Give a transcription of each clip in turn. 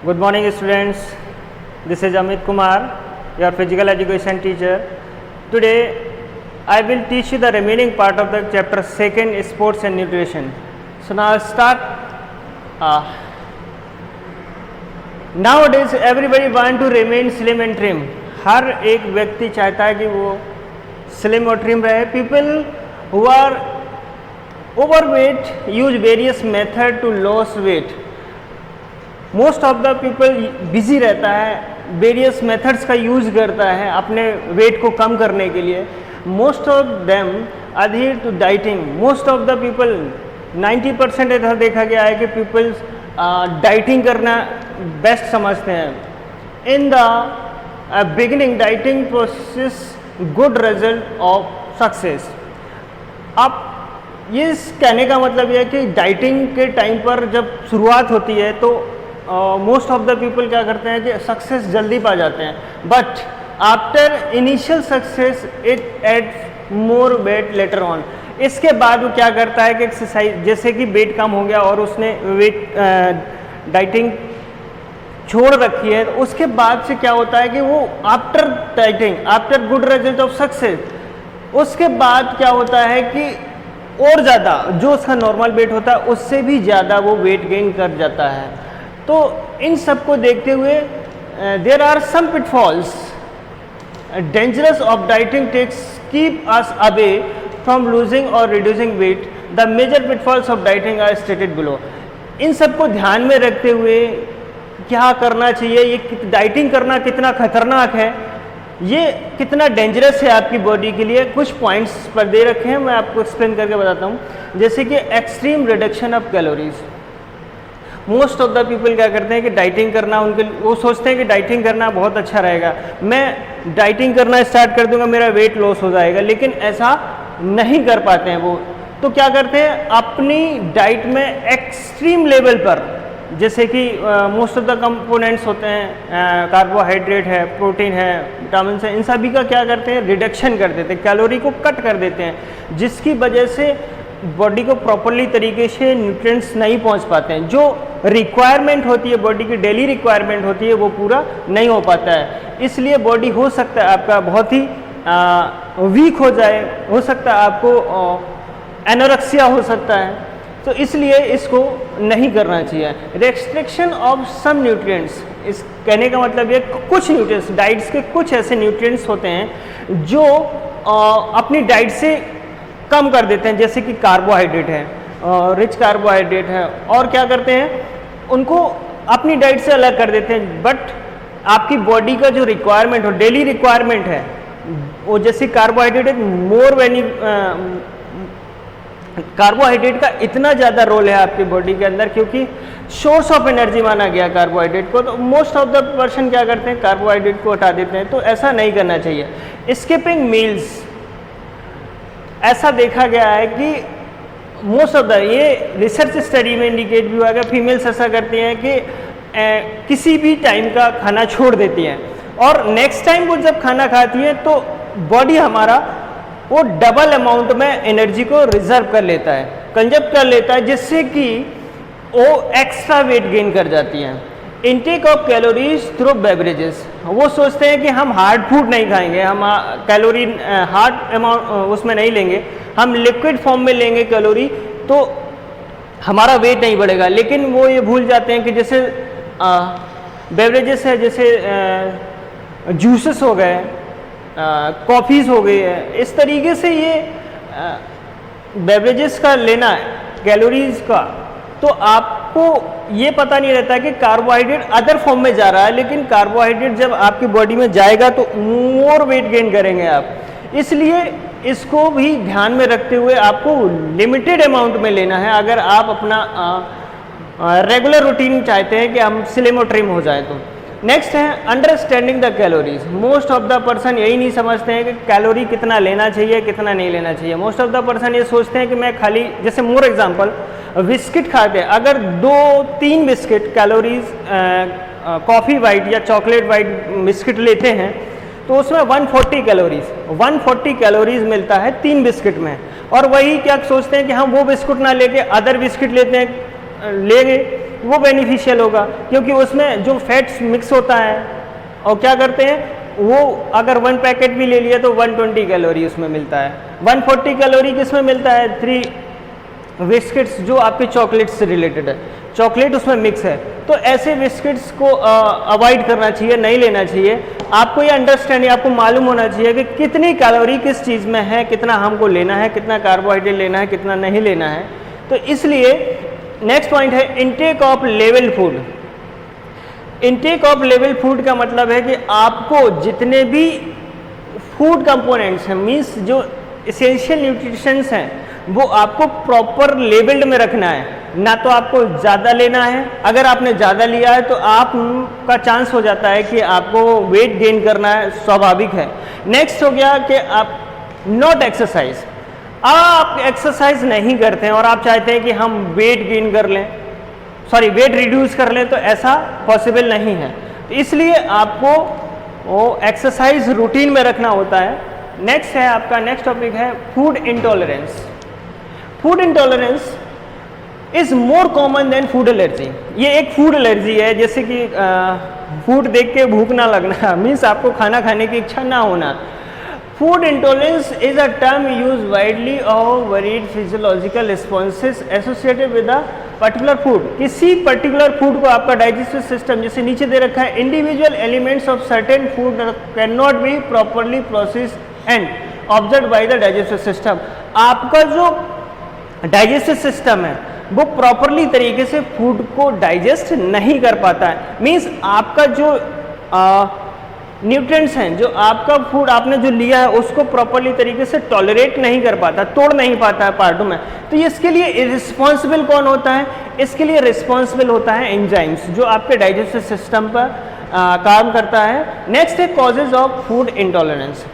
Good morning students, this is Amit Kumar, your physical education teacher. Today I will teach you the remaining part of the chapter 2 sports and nutrition. So now start. Nowadays everybody want to remain slim and trim. हर एक व्यक्ति चाहता है कि वो slim और trim रहे. People who are overweight use various method to lose weight. Most of the people busy रहता है, वेरियस मेथड्स का यूज़ करता है अपने वेट को कम करने के लिए. Most of them adhere to dieting. Most of the people 90% ऐसा देखा गया है कि पीपल्स डाइटिंग करना बेस्ट समझते हैं. In the beginning dieting process good result of success. आप ये कहने का मतलब ये है कि डाइटिंग के टाइम पर जब शुरुआत होती है तो मोस्ट ऑफ द पीपल क्या करते हैं कि सक्सेस जल्दी पा जाते हैं. But after initial success it add more weight later on. इसके बाद वो क्या करता है कि एक्सरसाइज जैसे कि वेट कम हो गया और उसने वेट डाइटिंग छोड़ रखी है, तो उसके बाद से क्या होता है कि वो after dieting after good result of success उसके बाद क्या होता है कि और ज़्यादा जो उसका नॉर्मल वेट होता है उससे भी ज़्यादा वो वेट गेन कर जाता है. तो इन सब को देखते हुए there are some pitfalls. Dangerous of dieting tips keep us away from losing और reducing weight. The major pitfalls of dieting are stated below. इन सब को ध्यान में रखते हुए क्या करना चाहिए, ये डाइटिंग करना कितना खतरनाक है, ये कितना डेंजरस है आपकी बॉडी के लिए, कुछ पॉइंट्स पर दे रखे हैं, मैं आपको एक्सप्लेन करके बताता हूँ. जैसे कि extreme reduction of calories. Most of the people क्या करते हैं कि डाइटिंग करना उनके वो सोचते हैं कि डाइटिंग करना बहुत अच्छा रहेगा, मैं डाइटिंग करना स्टार्ट कर दूंगा मेरा वेट लॉस हो जाएगा, लेकिन ऐसा नहीं कर पाते हैं वो. तो क्या करते हैं अपनी डाइट में एक्सट्रीम लेवल पर, जैसे कि मोस्ट ऑफ द कंपोनेंट्स होते हैं, कार्बोहाइड्रेट है, प्रोटीन है, विटामिन है, इन सभी का क्या करते हैं रिडक्शन कर देते हैं, कैलोरी को कट कर देते हैं, जिसकी वजह से बॉडी को प्रॉपरली तरीके से न्यूट्रिएंट्स नहीं पहुंच पाते हैं. जो रिक्वायरमेंट होती है बॉडी की डेली रिक्वायरमेंट होती है वो पूरा नहीं हो पाता है. इसलिए बॉडी हो सकता है आपका बहुत ही वीक हो जाए, हो सकता है आपको एनोरेक्सिया हो सकता है. तो इसलिए इसको नहीं करना चाहिए. Restriction of some nutrients. इस कहने का मतलब ये कुछ न्यूट्रिएंट्स डाइट्स के कुछ ऐसे न्यूट्रिएंट्स होते हैं जो अपनी डाइट से कम कर देते हैं, जैसे कि कार्बोहाइड्रेट है, रिच कार्बोहाइड्रेट है, और क्या करते हैं उनको अपनी डाइट से अलग कर देते हैं. बट आपकी बॉडी का जो रिक्वायरमेंट हो डेली रिक्वायरमेंट है वो जैसे कार्बोहाइड्रेट मोर कार्बोहाइड्रेट का इतना ज़्यादा रोल है आपकी बॉडी के अंदर, क्योंकि सोर्स ऑफ एनर्जी माना गया कार्बोहाइड्रेट को. तो मोस्ट ऑफ द पर्सन क्या करते हैं कार्बोहाइड्रेट को हटा देते हैं. तो ऐसा नहीं करना चाहिए. Skipping meals. ऐसा देखा गया है कि मोस्ट ऑफ द ये रिसर्च स्टडी में इंडिकेट भी हुआ है, फीमेल्स ऐसा करती हैं कि किसी भी टाइम का खाना छोड़ देती हैं और नेक्स्ट टाइम वो जब खाना खाती हैं तो बॉडी हमारा वो डबल अमाउंट में एनर्जी को रिजर्व कर लेता है, कंजर्व कर लेता है, जिससे कि वो एक्स्ट्रा वेट गेन कर जाती हैं. Intake of calories through beverages. वो सोचते हैं कि हम हार्ड फूड नहीं खाएंगे, हम कैलोरी हार्ड अमाउंट उसमें नहीं लेंगे, हम लिक्विड फॉर्म में लेंगे कैलोरी, तो हमारा वेट नहीं बढ़ेगा. लेकिन वो ये भूल जाते हैं कि जैसे बेवरेजेस है, जैसे जूसेस हो गए, कॉफ़ीज़ हो गई है, इस तरीके से ये बेवरेजेस का लेना है कैलोरीज का, तो आपको ये पता नहीं रहता कि कार्बोहाइड्रेट अदर फॉर्म में जा रहा है, लेकिन कार्बोहाइड्रेट जब आपकी बॉडी में जाएगा तो मोर वेट गेन करेंगे आप. इसलिए इसको भी ध्यान में रखते हुए आपको लिमिटेड अमाउंट में लेना है अगर आप अपना रेगुलर रूटीन चाहते हैं कि हम स्लिम और ट्रिम हो जाए तो. नेक्स्ट है understanding the calories. Most of the person यही नहीं समझते हैं कि कैलोरी कितना लेना चाहिए कितना नहीं लेना चाहिए. मोस्ट ऑफ द पर्सन ये सोचते हैं कि मैं खाली, जैसे मोर एग्जांपल, बिस्किट खाते हैं, अगर 2-3 बिस्किट कैलोरीज कॉफ़ी वाइट या चॉकलेट वाइट बिस्किट लेते हैं तो उसमें 140 कैलोरीज मिलता है 3 बिस्किट में. और वही क्या सोचते हैं कि हम वो बिस्कुट ना लेके अदर बिस्किट लेते हैं, लेंगे वो बेनिफिशियल होगा, क्योंकि उसमें जो फैट्स मिक्स होता है और क्या करते हैं वो, अगर 1 पैकेट भी ले लिया तो 120 कैलोरी उसमें मिलता है। 140 कैलोरी किसमें मिलता है, 3 बिस्किट्स जो आपके चॉकलेट से रिलेटेड है, चॉकलेट उसमें मिक्स है। तो ऐसे बिस्किट्स को अवॉइड करना चाहिए, नहीं लेना चाहिए। आपको ये अंडरस्टैंडिंग, आपको मालूम होना चाहिए कि कितनी कैलोरी किस चीज़ में है, कितना हमको लेना है, कितना कार्बोहाइड्रेट लेना है, कितना नहीं लेना है। तो इसलिए नेक्स्ट पॉइंट है intake of level food. Intake of level food का मतलब है कि आपको जितने भी फूड कंपोनेंट्स हैं, मीन्स जो एसेंशियल न्यूट्रिशंस हैं, वो आपको प्रॉपर लेवल्ड में रखना है। ना तो आपको ज़्यादा लेना है, अगर आपने ज़्यादा लिया है तो आपका चांस हो जाता है कि आपको वेट गेन करना है, स्वाभाविक है। नेक्स्ट हो गया कि आप नॉट एक्सरसाइज, आप एक्सरसाइज नहीं करते हैं और आप चाहते हैं कि हम वेट गेन कर लें, सॉरी वेट रिड्यूस कर लें, तो ऐसा पॉसिबल नहीं है। तो इसलिए आपको वो एक्सरसाइज रूटीन में रखना होता है। नेक्स्ट है आपका, नेक्स्ट टॉपिक है food intolerance. Food intolerance is more common than food allergy. ये एक फूड एलर्जी है, जैसे कि फूड देख के भूख ना लगना, मीन्स आपको खाना खाने की इच्छा ना होना। Food intolerance is a term use widely of varied physiological responses associated with a particular food. किसी पर्टिकुलर फूड को आपका डाइजेस्टिव सिस्टम, जैसे नीचे दे रखा है, individual elements of certain food can not be properly processed and observe by the digestive system. आपका जो digestive system है वो प्रॉपरली तरीके से फूड को डाइजेस्ट नहीं कर पाता है। मीन्स आपका जो न्यूट्रिएंट्स हैं, जो आपका फूड आपने जो लिया है उसको प्रॉपरली तरीके से टॉलरेट नहीं कर पाता, तोड़ नहीं पाता है पार्टों में। तो इसके लिए रिस्पॉन्सिबल कौन होता है, इसके लिए रिस्पॉन्सिबल होता है एंजाइम्स, जो आपके डाइजेस्टिव सिस्टम पर काम करता है। नेक्स्ट है causes of food intolerance.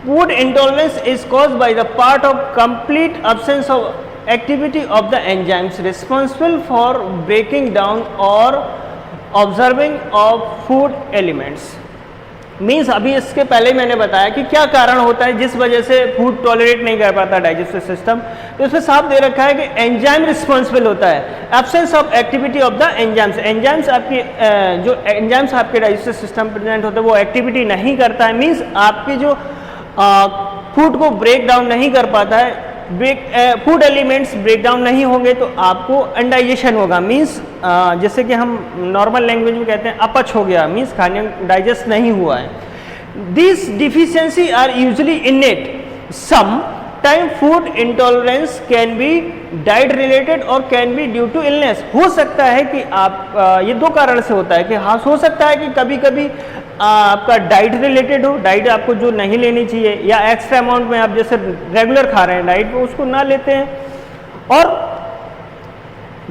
Food intolerance is caused by the part of complete absence of activity of the enzymes responsible for breaking down or absorbing of food elements। Means अभी इसके पहले मैंने बताया कि क्या कारण होता है जिस वजह से फूड टॉलरेट नहीं कर पाता डाइजेस्टिव सिस्टम। तो इसमें साफ दे रखा है कि एंजाइम रिस्पॉन्सिबल होता है, absence of activity of the enzymes. Enzymes आपकी जो एंजाइम्स आपके डाइजेस्टिव सिस्टम प्रेजेंट होते हैं वो एक्टिविटी नहीं करता है, मीन्स आपकी जो फूड को ब्रेक डाउन नहीं कर पाता है। फूड एलिमेंट्स ब्रेक डाउन नहीं होंगे तो आपको अनडाइजेशन होगा, मीन्स जैसे कि हम नॉर्मल लैंग्वेज में कहते हैं अपच हो गया, मीन्स खाने डाइजेस्ट नहीं हुआ है। This deficiency are usually innate. Some time food intolerance can be diet related और can be due to illness. हो सकता है कि आप ये दो कारण से होता है कि हाँ, हो सकता है कि कभी कभी आपका डाइट रिलेटेड हो, डाइट आपको जो नहीं लेनी चाहिए, या एक्स्ट्रा अमाउंट में आप जैसे रेगुलर खा रहे हैं डाइट वो उसको ना लेते हैं, और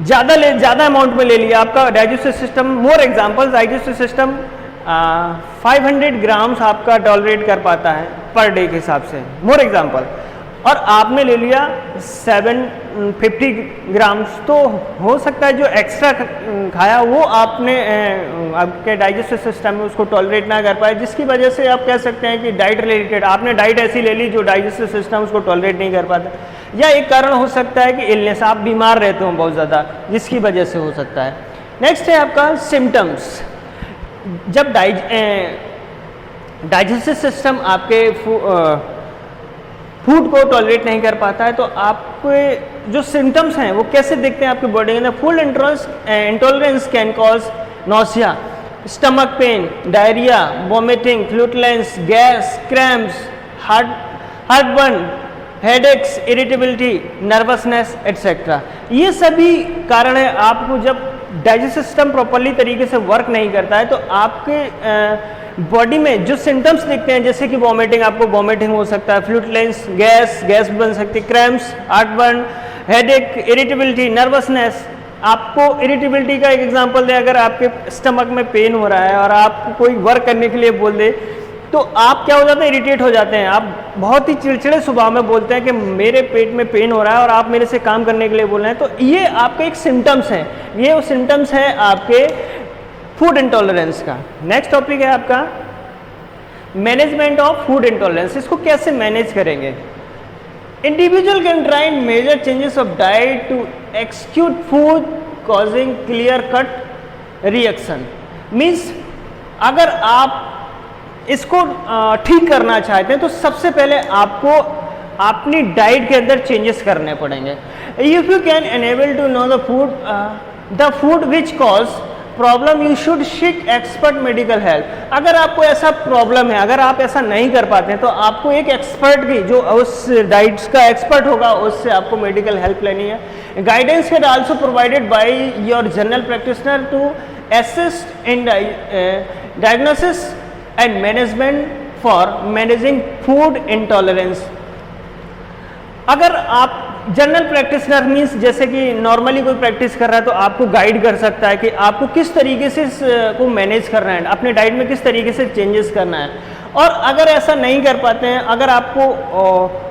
ज़्यादा अमाउंट में ले लिया आपका digestive system. More examples, digestive system 500 grams आपका टॉलरेट कर पाता है पर डे के हिसाब से, मोर एग्जांपल, और आपने ले लिया 750 ग्राम्स। तो हो सकता है जो एक्स्ट्रा खाया वो आपने आपके डाइजेस्टिव सिस्टम में उसको टॉलरेट ना कर पाए, जिसकी वजह से आप कह सकते हैं कि डाइट रिलेटेड आपने डाइट ऐसी ले ली जो डाइजेस्टिव सिस्टम उसको टॉलरेट नहीं कर पाता। या एक कारण हो सकता है कि इलनेस, आप बीमार रहते हो बहुत ज़्यादा, जिसकी वजह से हो सकता है। नेक्स्ट है आपका सिम्टम्स। जब डाइजेस्टिव सिस्टम आपके फूड को टॉलरेट नहीं कर पाता है तो आपके जो सिम्टम्स हैं वो कैसे दिखते हैं आपकी बॉडी के अंदर। Food intolerance can cause nausea, stomach pain, diarrhoea, vomiting, flatulence, gas, cramps, heartburn, headaches, irritability, nervousness etcetera. ये सभी कारण है। आपको जब डाइजेस्टिव सिस्टम प्रॉपरली तरीके से वर्क नहीं करता है तो आपके बॉडी में जो सिम्टम्स दिखते हैं, जैसे कि वॉमिटिंग, आपको वॉमिटिंग हो सकता है, फ्लूटुलेंस, गैस बन सकती है, cramps, heartburn, headache, irritability, nervousness. आपको इरिटेबिलिटी का एक एग्जांपल दें, अगर आपके स्टमक में पेन हो रहा है और आपको कोई वर्क करने के लिए बोल दे तो आप क्या हो जाते हैं, इरिटेट हो जाते हैं, आप बहुत ही चिड़चिड़े स्वभाव में बोलते हैं कि मेरे पेट में पेन हो रहा है और आप मेरे से काम करने के लिए बोल रहे हैं। तो ये आपके एक सिम्टम्स हैं, ये वो सिम्टम्स हैं आपके फूड इंटॉलरेंस का। नेक्स्ट टॉपिक है आपका मैनेजमेंट ऑफ फूड इंटॉलरेंस। इसको कैसे मैनेज करेंगे। Individual can try major changes of diet to exclude food causing clear cut reaction. Means अगर आप इसको ठीक करना चाहते हैं तो सबसे पहले आपको अपनी डाइट के अंदर चेंजेस करने पड़ेंगे. If you can enable to know the food which cause problem, you should seek expert medical help. अगर आपको ऐसा प्रॉब्लम है, अगर आप ऐसा नहीं कर पाते हैं तो आपको एक एक्सपर्ट की, जो उस डाइट्स का एक्सपर्ट होगा, उससे आपको मेडिकल हेल्प लेनी है. Guidance can also provided by your general practitioner to assist in diagnosis and management for managing food intolerance. अगर आप जनरल प्रैक्टिशनर मीन्स जैसे कि नॉर्मली कोई प्रैक्टिस कर रहा है तो आपको गाइड कर सकता है कि आपको किस तरीके से को मैनेज करना है, अपने डाइट में किस तरीके से चेंजेस करना है. और अगर ऐसा नहीं कर पाते हैं, अगर आपको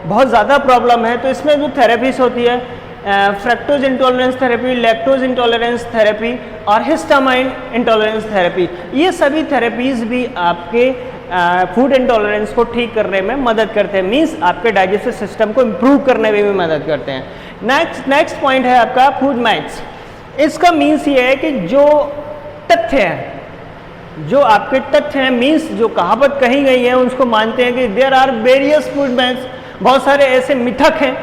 बहुत ज़्यादा प्रॉब्लम है, तो इसमें जो थेरेपीज होती है, fructose intolerance therapy, lactose intolerance therapy और हिस्टामाइन इंटॉलरेंस थेरेपी, ये सभी थेरेपीज़ भी आपके फूड इंटॉलरेंस को ठीक करने में मदद करते हैं. मीन्स आपके डाइजेस्टिव सिस्टम को इम्प्रूव करने में भी मदद करते हैं. नेक्स्ट पॉइंट है आपका फूड मैथ्स. इसका मीन्स ये है कि जो तथ्य हैं, जो आपके तथ्य हैं, मीन्स जो कहावत कही गई है, उसको मानते हैं कि there are various food myths. बहुत सारे ऐसे मिथक हैं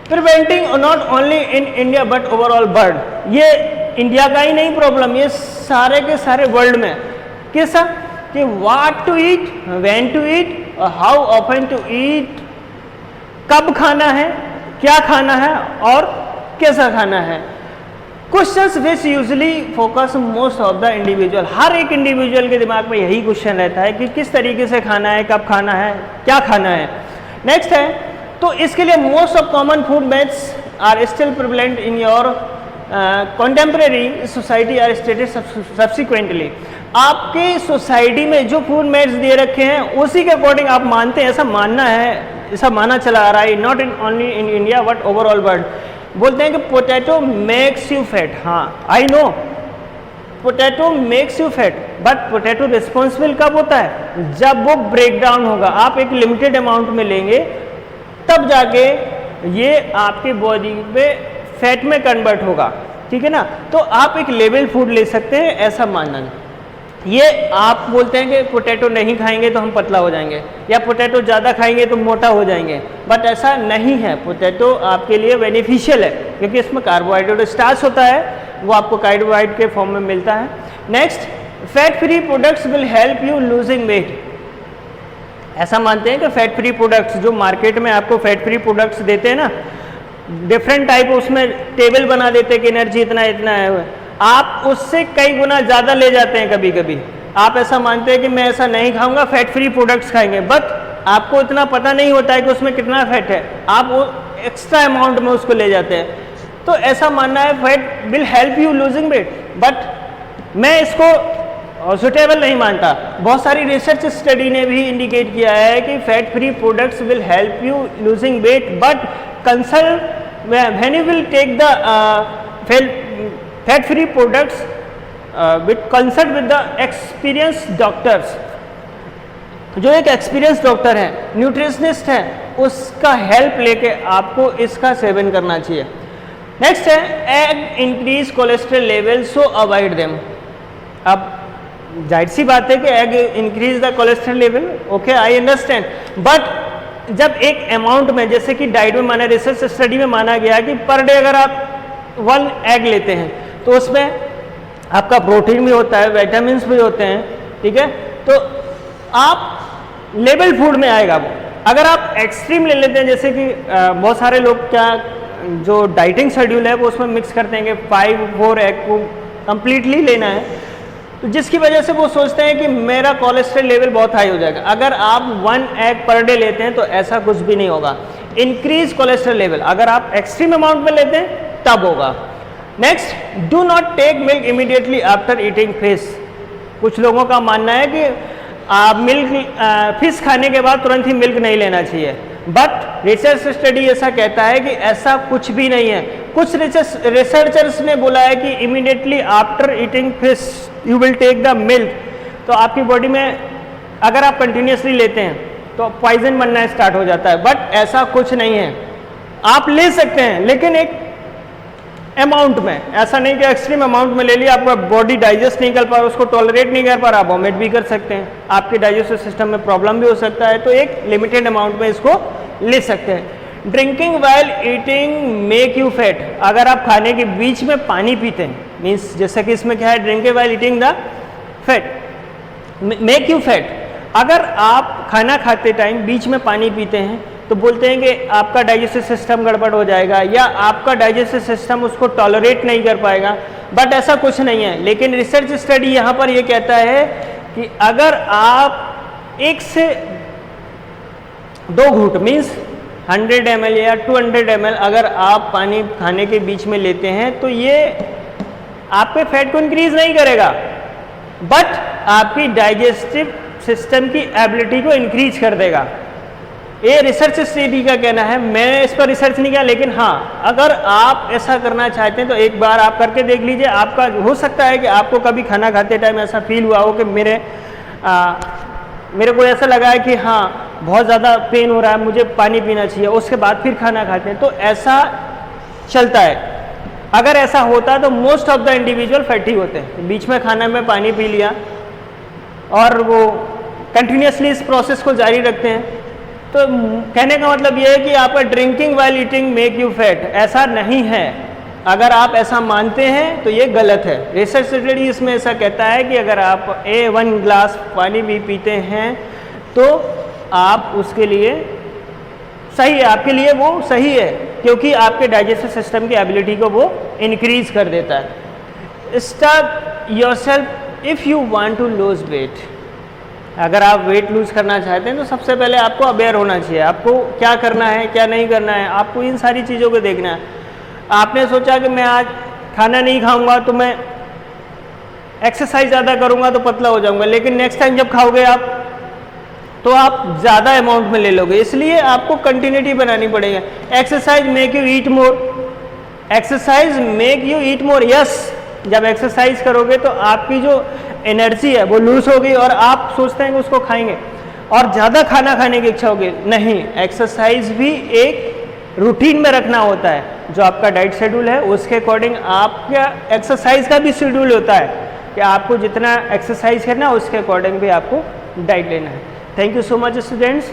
preventing not only in India but overall world. ये इंडिया का ही नहीं प्रॉब्लम, ये सारे के सारे वर्ल्ड में. कैसा कि what to eat, when to eat, how often to eat, कब खाना है, क्या खाना है और कैसा खाना है. Questions which usually focus most of the individual. हर एक इंडिविजुअल के दिमाग में यही क्वेश्चन रहता है कि किस तरीके से खाना है, कब खाना है, क्या खाना है. नेक्स्ट है, तो इसके लिए most of common food myths are still prevalent in your contemporary society are stated subsequently. आपके सोसाइटी में जो फूड मैथ्स दे रखे हैं उसी के अकॉर्डिंग आप मानते हैं, ऐसा मानना है, ऐसा माना चला आ रहा है. Not in only in India but overall world. बोलते हैं कि पोटैटो मेक्स यू फैट. हाँ, I know potato makes you fat, but potato responsible कब होता है? जब वो ब्रेक डाउन होगा. आप एक लिमिटेड अमाउंट में लेंगे तब जाके ये आपके बॉडी में फैट में कन्वर्ट होगा. ठीक है ना. तो आप एक लेवल फूड ले सकते हैं, ऐसा मानना नहीं. ये आप बोलते हैं कि पोटैटो नहीं खाएंगे तो हम पतला हो जाएंगे, या पोटैटो ज़्यादा खाएंगे तो मोटा हो जाएंगे, बट ऐसा नहीं है. पोटैटो आपके लिए बेनिफिशियल है क्योंकि इसमें कार्बोहाइड्रेट स्टार्च होता है, वो आपको कार्बोहाइड्रेट के फॉर्म में मिलता है. Next, fat free products will help you losing wait. ऐसा मानते हैं कि फैट फ्री प्रोडक्ट्स, जो मार्केट में आपको फैट फ्री प्रोडक्ट्स देते हैं ना, डिफरेंट टाइप, उसमें टेबल बना देते हैं कि एनर्जी इतना इतना है, आप उससे कई गुना ज़्यादा ले जाते हैं. कभी कभी आप ऐसा मानते हैं कि मैं ऐसा नहीं खाऊंगा, फैट फ्री प्रोडक्ट्स खाएंगे, बट आपको इतना पता नहीं होता है कि उसमें कितना फैट है, आप वो एक्स्ट्रा अमाउंट में उसको ले जाते हैं. तो ऐसा मानना है fat will help you losing weight, but मैं इसको सुटेबल नहीं मानता. बहुत सारी रिसर्च स्टडी ने भी इंडिकेट किया है कि fat free products will help you losing weight, but consult when you will take the fat free products with consult with the experience doctors. जो एक एक्सपीरियंस डॉक्टर है, न्यूट्रिशनिस्ट है, उसका हेल्प लेके आपको इसका सेवन करना चाहिए. नेक्स्ट है, egg increase cholesterol level so avoid them. अब जाहिर सी बात है कि egg increase the cholesterol level, okay, I understand, but जब एक अमाउंट में, जैसे कि डाइट में माना, रिसर्च स्टडी में माना गया कि पर डे अगर आप 1 एग लेते हैं तो उसमें आपका प्रोटीन भी होता है, विटामिन्स भी होते हैं. ठीक है, तो आप लेवल फूड में आएगा वो. अगर आप एक्सट्रीम ले लेते हैं, जैसे कि बहुत सारे लोग क्या, जो डाइटिंग शेड्यूल है वो उसमें मिक्स करते हैं कि 5-4 एग को कंप्लीटली लेना है, तो जिसकी वजह से वो सोचते हैं कि मेरा कोलेस्ट्रॉल लेवल बहुत हाई हो जाएगा. अगर आप 1 एग पर डे लेते हैं तो ऐसा कुछ भी नहीं होगा. इंक्रीज कोलेस्ट्रॉल लेवल अगर आप एक्सट्रीम अमाउंट में लेते हैं तब होगा. Next, do not take milk immediately after eating fish. कुछ लोगों का मानना है कि आप फिश खाने के बाद तुरंत ही मिल्क नहीं लेना चाहिए, बट रिसर्च स्टडी ऐसा कहता है कि ऐसा कुछ भी नहीं है. कुछ रिसर्चर्स ने बोला है कि immediately after eating fish you will take the milk. तो आपकी बॉडी में अगर आप कंटिन्यूसली लेते हैं तो पॉइजन बनना स्टार्ट हो जाता है, बट ऐसा कुछ नहीं है. आप ले सकते हैं, लेकिन एक अमाउंट में, ऐसा नहीं कि एक्सट्रीम अमाउंट में ले लिया, आपका बॉडी डाइजेस्ट नहीं कर पा रहा, उसको टॉलरेट नहीं कर पा रहा, वॉमिट भी कर सकते हैं, आपके डाइजेस्टिव सिस्टम में प्रॉब्लम भी हो सकता है, तो एक लिमिटेड अमाउंट में इसको ले सकते हैं। Drinking while eating make you fat, अगर आप खाने के बीच में पानी पीते हैं, मीन्स जैसे कि इसमें क्या है, drinking while eating the fat make you fat, अगर आप खाना खाते टाइम बीच में पानी पीते हैं तो बोलते हैं कि आपका डाइजेस्टिव सिस्टम गड़बड़ हो जाएगा या आपका डाइजेस्टिव सिस्टम उसको टॉलरेट नहीं कर पाएगा, बट ऐसा कुछ नहीं है। लेकिन रिसर्च स्टडी यहाँ पर ये कहता है कि अगर आप 1 से 2 घूंट मीन्स 100 ml या 200 ml अगर आप पानी खाने के बीच में लेते हैं तो ये आपके फैट को इंक्रीज नहीं करेगा, बट आपकी डाइजेस्टिव सिस्टम की एबिलिटी को इंक्रीज कर देगा। ये रिसर्च स्टडी का कहना है, मैं इस पर रिसर्च नहीं किया, लेकिन हाँ अगर आप ऐसा करना चाहते हैं तो एक बार आप करके देख लीजिए। आपका हो सकता है कि आपको कभी खाना खाते टाइम ऐसा फील हुआ हो कि मेरे को ऐसा लगा है कि हाँ बहुत ज़्यादा पेन हो रहा है, मुझे पानी पीना चाहिए, उसके बाद फिर खाना खाते हैं, तो ऐसा चलता है। अगर ऐसा होता तो most of the individual fatty होते हैं, बीच में खाना में पानी पी लिया और वो कंटिन्यूसली इस प्रोसेस को जारी रखते हैं। तो कहने का मतलब ये है कि आपका drinking while eating make you fat, ऐसा नहीं है। अगर आप ऐसा मानते हैं तो ये गलत है। रिसर्च स्टडी इसमें ऐसा कहता है कि अगर आप 1 ग्लास पानी भी पीते हैं तो आप उसके लिए सही है, आपके लिए वो सही है, क्योंकि आपके डाइजेस्टिव सिस्टम की एबिलिटी को वो इंक्रीज कर देता है। Start yourself if you want to lose weight, अगर आप वेट लूज करना चाहते हैं तो सबसे पहले आपको अवेयर होना चाहिए, आपको क्या करना है क्या नहीं करना है, आपको इन सारी चीज़ों को देखना है। आपने सोचा कि मैं आज खाना नहीं खाऊंगा तो मैं एक्सरसाइज ज़्यादा करूंगा तो पतला हो जाऊंगा, लेकिन नेक्स्ट टाइम जब खाओगे आप तो आप ज़्यादा अमाउंट में ले लोगे, इसलिए आपको कंटिन्यूटी बनानी पड़ेगी। Exercise make you eat more, exercise make you eat more, yes, जब एक्सरसाइज करोगे तो आपकी जो एनर्जी है वो लूज होगी और आप सोचते हैं कि उसको खाएंगे और ज़्यादा खाना खाने की इच्छा होगी। नहीं, एक्सरसाइज भी एक रूटीन में रखना होता है, जो आपका डाइट शेड्यूल है उसके अकॉर्डिंग आपका एक्सरसाइज का भी शेड्यूल होता है कि आपको जितना एक्सरसाइज करना है उसके अकॉर्डिंग भी आपको डाइट लेना है। Thank you so much students.